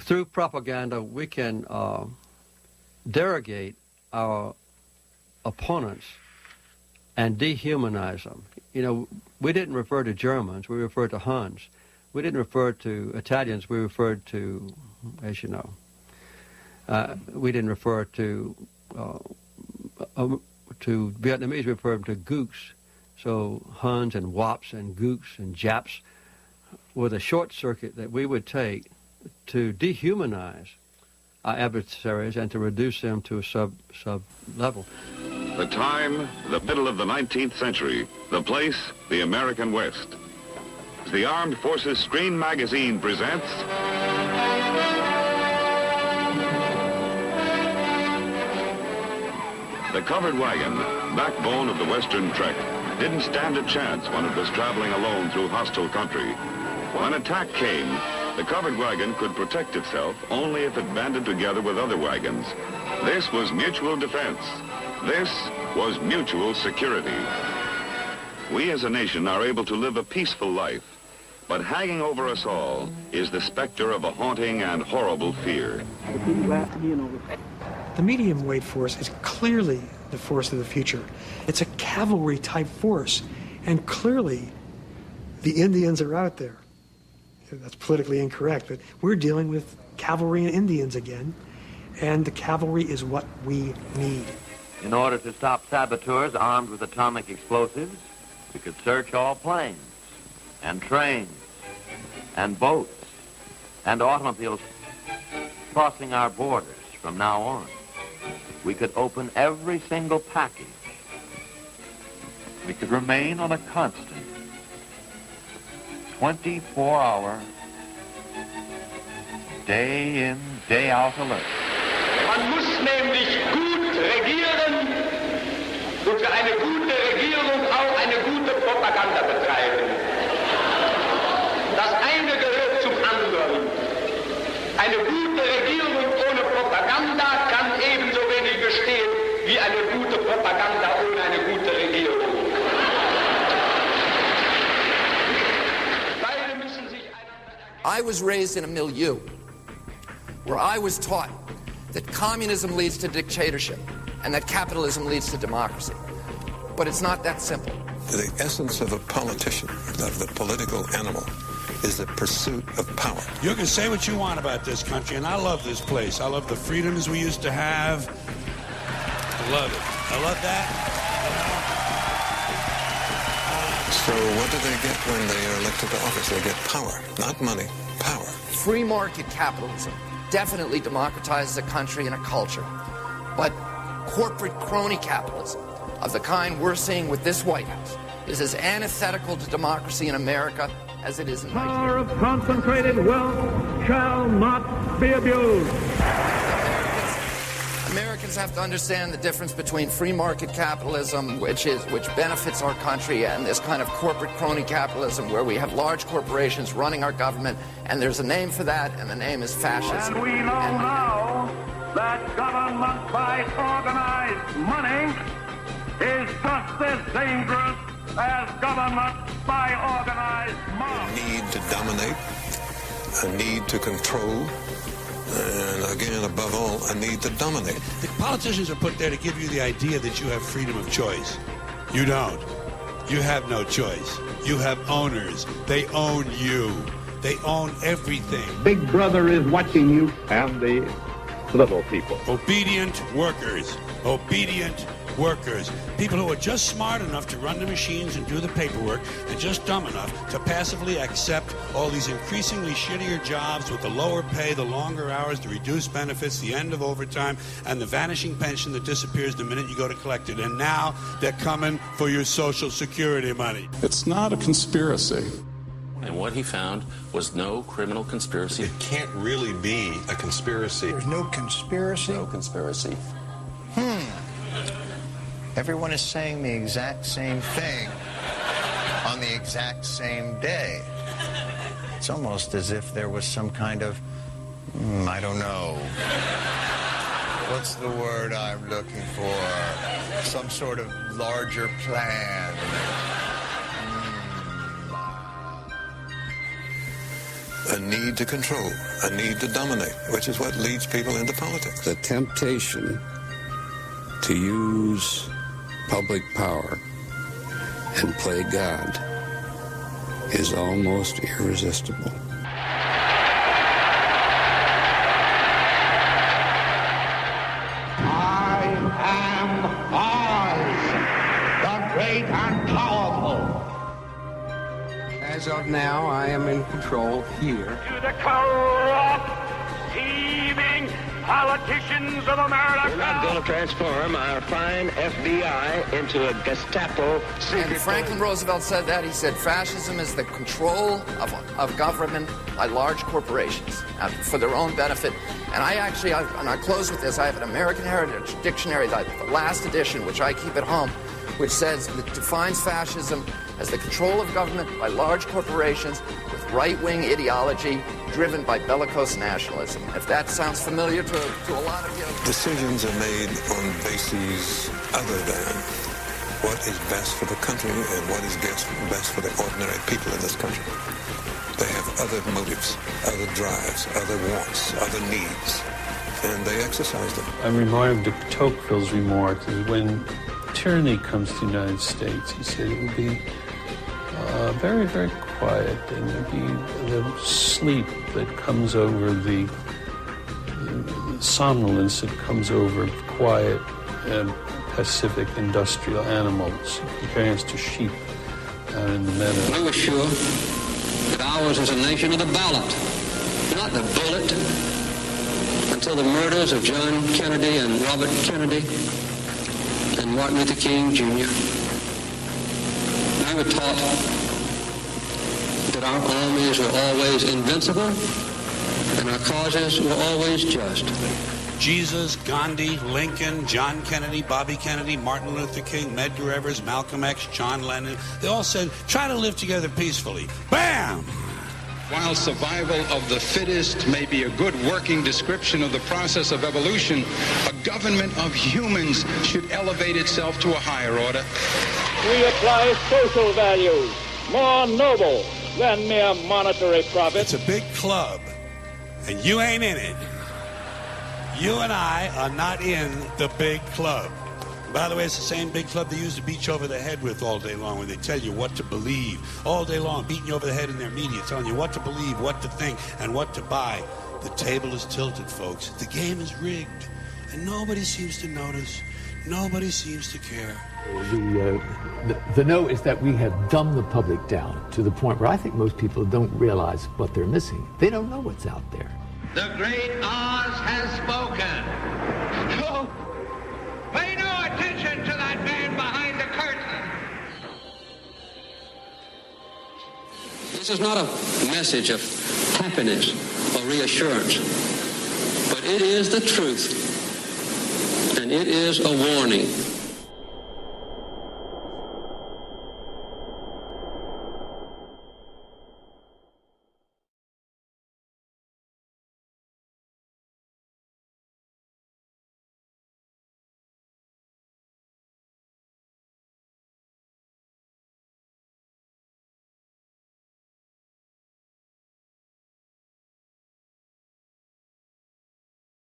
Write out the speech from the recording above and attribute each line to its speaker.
Speaker 1: through propaganda, we can derogate our opponents and dehumanize them. You know, we didn't refer to Germans, we referred to Huns. We didn't refer to Italians, we referred to, as you know, we didn't refer to Vietnamese, we referred to Gooks. So Huns and Wops and Gooks and Japs were the short circuit that we would take to dehumanize our adversaries and to reduce them to a sub level.
Speaker 2: The time, the middle of the 19th century. The place, the American West. The Armed Forces Screen Magazine presents the covered wagon, backbone of the Western Trek, didn't stand a chance when it was traveling alone through hostile country. When attack came, the covered wagon could protect itself only if it banded together with other wagons. This was mutual defense. This was mutual security. We as a nation are able to live a peaceful life, but hanging over us all is the specter of a haunting and horrible fear.
Speaker 3: The medium weight force is clearly the force of the future. It's a cavalry type force, and clearly the Indians are out there. That's politically incorrect, but we're dealing with cavalry and Indians again, and the cavalry is what we need.
Speaker 4: In order to stop saboteurs armed with atomic explosives, we could search all planes and trains and boats and automobiles crossing our borders from now on. We could open every single package. We could remain on a constant 24-hour, day in, day out alert.
Speaker 5: Man muss nämlich gut regieren und für eine gute Regierung auch eine gute Propaganda betreiben. Das eine gehört zum anderen. Eine gute Regierung ohne Propaganda kann ebenso wenig bestehen wie eine gute Propaganda ohne eine gute Regierung. Beide müssen sich einander.
Speaker 6: I was raised in a milieu where I was taught that communism leads to dictatorship and that capitalism leads to democracy. But it's not that simple.
Speaker 7: The essence of a politician, of the political animal, is the pursuit of power.
Speaker 8: You can say what you want about this country, and I love this place. I love the freedoms we used to have. I love it. I love that.
Speaker 7: So what do they get when they are elected to office? They get power, not money, power.
Speaker 6: Free market capitalism definitely democratizes a country and a culture. But corporate crony capitalism of the kind we're seeing with this White House is as antithetical to democracy in America as it is in Nigeria.
Speaker 9: Power of concentrated wealth shall not be abused.
Speaker 6: Americans have to understand the difference between free market capitalism, which benefits our country, and this kind of corporate crony capitalism where we have large corporations running our government, and there's a name for that, and the name is fascism.
Speaker 9: And we know now that government by organized money is just as dangerous as government by organized mob.
Speaker 7: A need to dominate, a need to control, and again, above all, a need to dominate.
Speaker 8: The politicians are put there to give you the idea that you have freedom of choice. You don't. You have no choice. You have owners. They own you. They own everything.
Speaker 10: Big Brother is watching you and the little people.
Speaker 8: Obedient workers. Obedient workers. People who are just smart enough to run the machines and do the paperwork and just dumb enough to passively accept all these increasingly shittier jobs with the lower pay, the longer hours, the reduced benefits, the end of overtime, and the vanishing pension that disappears the minute you go to collect it. And now they're coming for your Social Security money.
Speaker 11: It's not a conspiracy.
Speaker 12: And what he found was no criminal conspiracy.
Speaker 13: It can't really be a conspiracy.
Speaker 14: There's no conspiracy?
Speaker 13: No conspiracy.
Speaker 14: Everyone is saying the exact same thing on the exact same day. It's almost as if there was some kind of, I don't know. What's the word I'm looking for? Some sort of larger plan.
Speaker 7: a need to control, a need to dominate, which is what leads people into politics.
Speaker 11: The temptation to use public power and play God is almost irresistible.
Speaker 10: I am Oz, the great and powerful.
Speaker 15: As of now, I am in control here.
Speaker 9: To the corrupt, thieving politicians of America.
Speaker 16: We're not going to transform our fine FBI into a Gestapo secret.
Speaker 6: And Franklin Roosevelt said that. He said fascism is the control of government by large corporations for their own benefit. And and I close with this, I have an American Heritage Dictionary, the last edition, which I keep at home, which says, it defines fascism as the control of government by large corporations with right-wing ideology driven by bellicose nationalism. If that sounds familiar to a lot of you.
Speaker 7: Decisions are made on bases other than what is best for the country and what is best for the ordinary people in this country. They have other motives, other drives, other wants, other needs, and they exercise them.
Speaker 11: I'm reminded of Tocqueville's remarks is when tyranny comes to the United States, he said it will be very, very quiet, and there'll be the sleep that comes over the somnolence that comes over quiet and pacific industrial animals, comparing us to sheep out in the meadow.
Speaker 17: We were sure that ours was a nation of the ballot, not the bullet, until the murders of John Kennedy and Robert Kennedy and Martin Luther King Jr. We were taught that our armies were always invincible and our causes were always just.
Speaker 8: Jesus, Gandhi, Lincoln, John Kennedy, Bobby Kennedy, Martin Luther King, Medgar Evers, Malcolm X, John Lennon, they all said, try to live together peacefully. Bam!
Speaker 18: While survival of the fittest may be a good working description of the process of evolution, a government of humans should elevate itself to a higher order.
Speaker 9: We apply social values, more noble than mere monetary profit.
Speaker 8: It's a big club, and you ain't in it. You and I are not in the big club. By the way, it's the same big club they used to beat you over the head with all day long when they tell you what to believe. All day long, beating you over the head in their media, telling you what to believe, what to think, and what to buy. The table is tilted, folks. The game is rigged. And nobody seems to notice. Nobody seems to care.
Speaker 19: The note is that we have dumbed the public down to the point where I think most people don't realize what they're missing. They don't know what's out there.
Speaker 5: The great Oz has spoken. No, pay no attention to that man behind the curtain.
Speaker 17: This is not a message of happiness or reassurance, but it is the truth, and it is a warning.